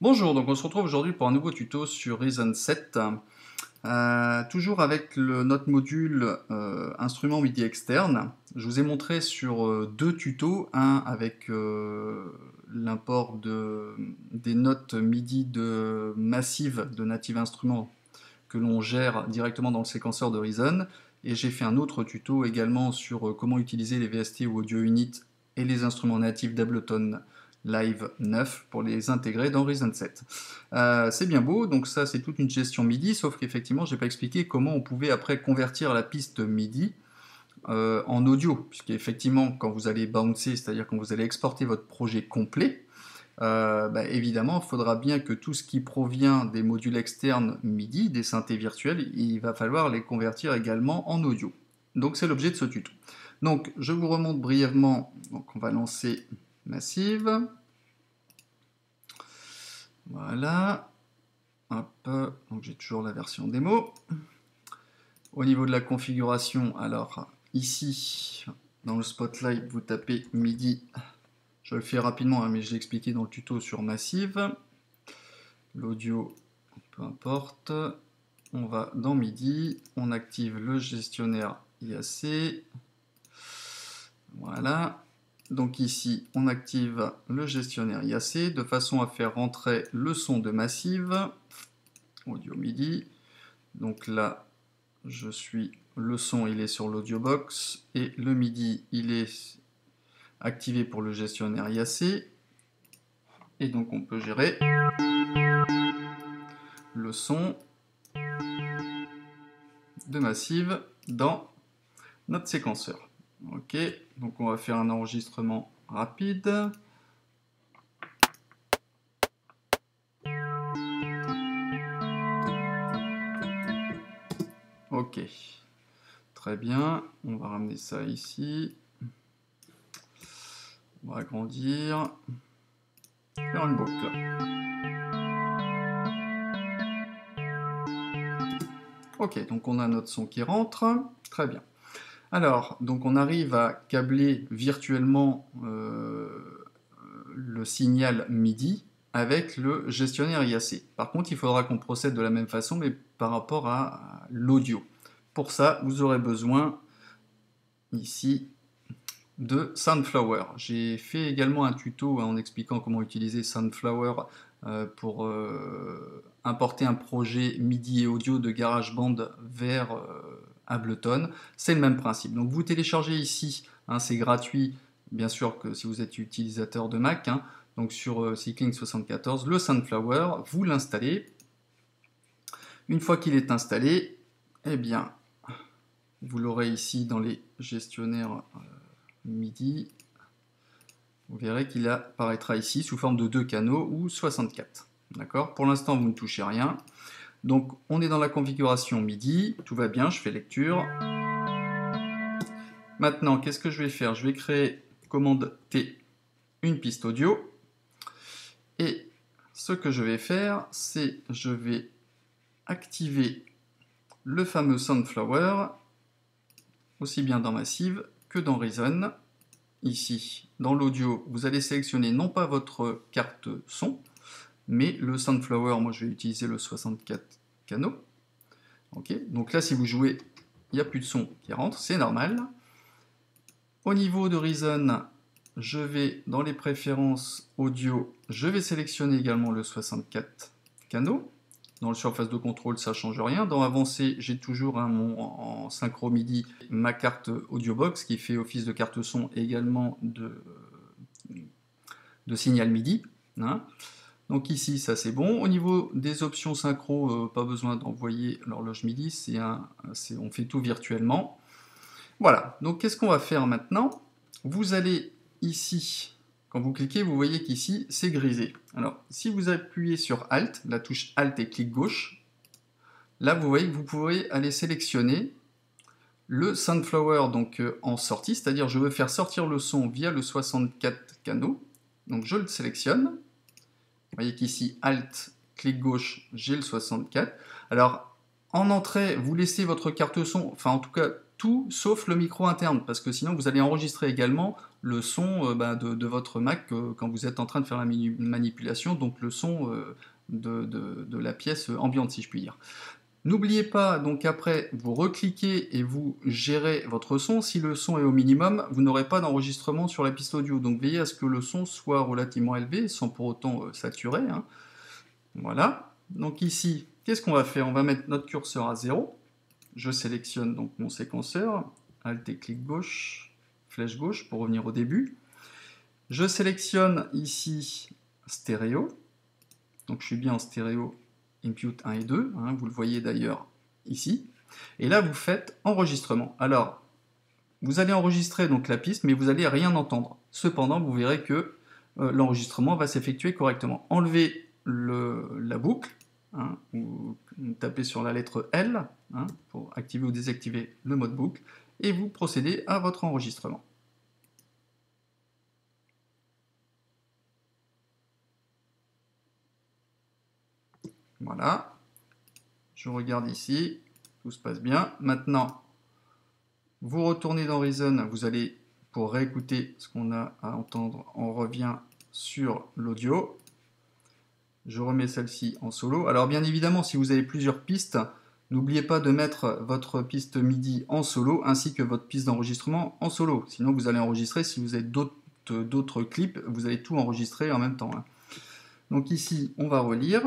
Bonjour, donc on se retrouve aujourd'hui pour un nouveau tuto sur Reason 7, toujours avec notre module instrument MIDI externe. Je vous ai montré sur deux tutos, un avec l'import des notes MIDI de Massive de Native Instruments que l'on gère directement dans le séquenceur de Reason, et j'ai fait un autre tuto également sur comment utiliser les VST ou Audio Unit et les instruments natifs d'Ableton Live 9 pour les intégrer dans Reason 7. C'est bien beau, donc ça c'est toute une gestion MIDI, sauf qu'effectivement j'ai pas expliqué comment on pouvait après convertir la piste MIDI en audio, puisqu'effectivement quand vous allez bouncer, c'est-à-dire quand vous allez exporter votre projet complet, évidemment il faudra bien que tout ce qui provient des modules externes MIDI, des synthés virtuels, il va falloir les convertir également en audio. Donc c'est l'objet de ce tuto. Donc je vous remonte brièvement, donc on va lancer Massive. Voilà. Hop. Donc j'ai toujours la version démo. Au niveau de la configuration, alors ici, dans le Spotlight, vous tapez MIDI. Je le fais rapidement, hein, mais je l'ai expliqué dans le tuto sur Massive. L'audio, peu importe. On va dans MIDI, on active le gestionnaire IAC. Voilà. Donc ici, on active le gestionnaire IAC de façon à faire rentrer le son de Massive, audio MIDI. Donc là, le son, il est sur l'audio box et le MIDI, il est activé pour le gestionnaire IAC. Et donc on peut gérer le son de Massive dans notre séquenceur. Ok, donc on va faire un enregistrement rapide. Ok, très bien, on va ramener ça ici. On va agrandir, faire une boucle. Ok, donc on a notre son qui rentre, très bien. Alors, donc on arrive à câbler virtuellement le signal MIDI avec le gestionnaire IAC. Par contre, il faudra qu'on procède de la même façon, mais par rapport à l'audio. Pour ça, vous aurez besoin, ici, de Soundflower. J'ai fait également un tuto en expliquant comment utiliser Soundflower pour importer un projet MIDI et audio de GarageBand vers Ableton. C'est le même principe. Donc vous téléchargez ici, hein, c'est gratuit, bien sûr que si vous êtes utilisateur de Mac, hein, donc sur Cycling 74, le Soundflower, vous l'installez. Une fois qu'il est installé, eh bien, vous l'aurez ici dans les gestionnaires MIDI. Vous verrez qu'il apparaîtra ici sous forme de 2 canaux ou 64. D'accord ? Pour l'instant, vous ne touchez rien. Donc, on est dans la configuration MIDI. Tout va bien, je fais lecture. Maintenant, qu'est-ce que je vais faire ? Je vais créer, commande T, une piste audio. Et ce que je vais faire, c'est je vais activer le fameux Soundflower, aussi bien dans Massive que dans Reason. Ici, dans l'audio, vous allez sélectionner non pas votre carte son, mais le Soundflower, moi je vais utiliser le 64 canaux. Ok, donc là, si vous jouez, il n'y a plus de son qui rentre, c'est normal. Au niveau de Reason, je vais dans les préférences audio, je vais sélectionner également le 64 canaux. Dans le surface de contrôle, ça ne change rien. Dans avancé, j'ai toujours en synchro MIDI ma carte audio box qui fait office de carte son et également de signal MIDI. Hein. Donc ici, ça c'est bon. Au niveau des options synchro, pas besoin d'envoyer l'horloge MIDI, on fait tout virtuellement. Voilà, donc qu'est-ce qu'on va faire maintenant? Vous allez ici, quand vous cliquez, vous voyez qu'ici, c'est grisé. Alors, si vous appuyez sur Alt, la touche Alt et clic gauche, là, vous voyez que vous pouvez aller sélectionner le Sunflower donc en sortie, c'est-à-dire je veux faire sortir le son via le 64 canaux. Donc je le sélectionne. Vous voyez qu'ici, Alt, clic gauche, j'ai le 64. Alors, en entrée, vous laissez votre carte son, enfin en tout cas, tout sauf le micro interne, parce que sinon vous allez enregistrer également le son de votre Mac quand vous êtes en train de faire la manipulation, donc le son de la pièce ambiante, si je puis dire. N'oubliez pas, donc après, vous recliquez et vous gérez votre son. Si le son est au minimum, vous n'aurez pas d'enregistrement sur la piste audio. Donc veillez à ce que le son soit relativement élevé, sans pour autant saturer, hein. Voilà. Donc ici, qu'est-ce qu'on va faire? On va mettre notre curseur à 0. Je sélectionne donc mon séquenceur. Alt et clic gauche, flèche gauche pour revenir au début. Je sélectionne ici stéréo. Donc je suis bien en stéréo input 1 et 2, hein, vous le voyez d'ailleurs ici. Et là, vous faites enregistrement. Alors, vous allez enregistrer donc la piste, mais vous n'allez rien entendre. Cependant, vous verrez que l'enregistrement va s'effectuer correctement. Enlevez la boucle, hein, vous tapez sur la lettre L, hein, pour activer ou désactiver le mode boucle, et vous procédez à votre enregistrement. Voilà, je regarde ici, tout se passe bien. Maintenant, vous retournez dans Reason, vous allez, pour réécouter ce qu'on a à entendre, on revient sur l'audio. Je remets celle-ci en solo. Alors bien évidemment, si vous avez plusieurs pistes, n'oubliez pas de mettre votre piste MIDI en solo, ainsi que votre piste d'enregistrement en solo. Sinon, vous allez enregistrer, si vous avez d'autres clips, vous allez tout enregistrer en même temps, hein. Donc ici, on va relire.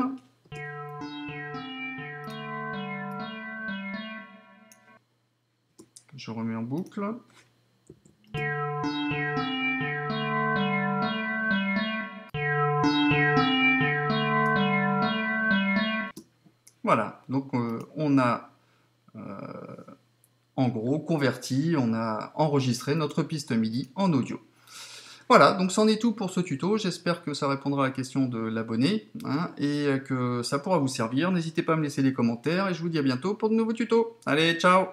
Je remets en boucle. Voilà, donc on a en gros converti, on a enregistré notre piste MIDI en audio. Voilà, donc c'en est tout pour ce tuto. J'espère que ça répondra à la question de l'abonné, hein, et que ça pourra vous servir. N'hésitez pas à me laisser des commentaires et je vous dis à bientôt pour de nouveaux tutos. Allez, ciao!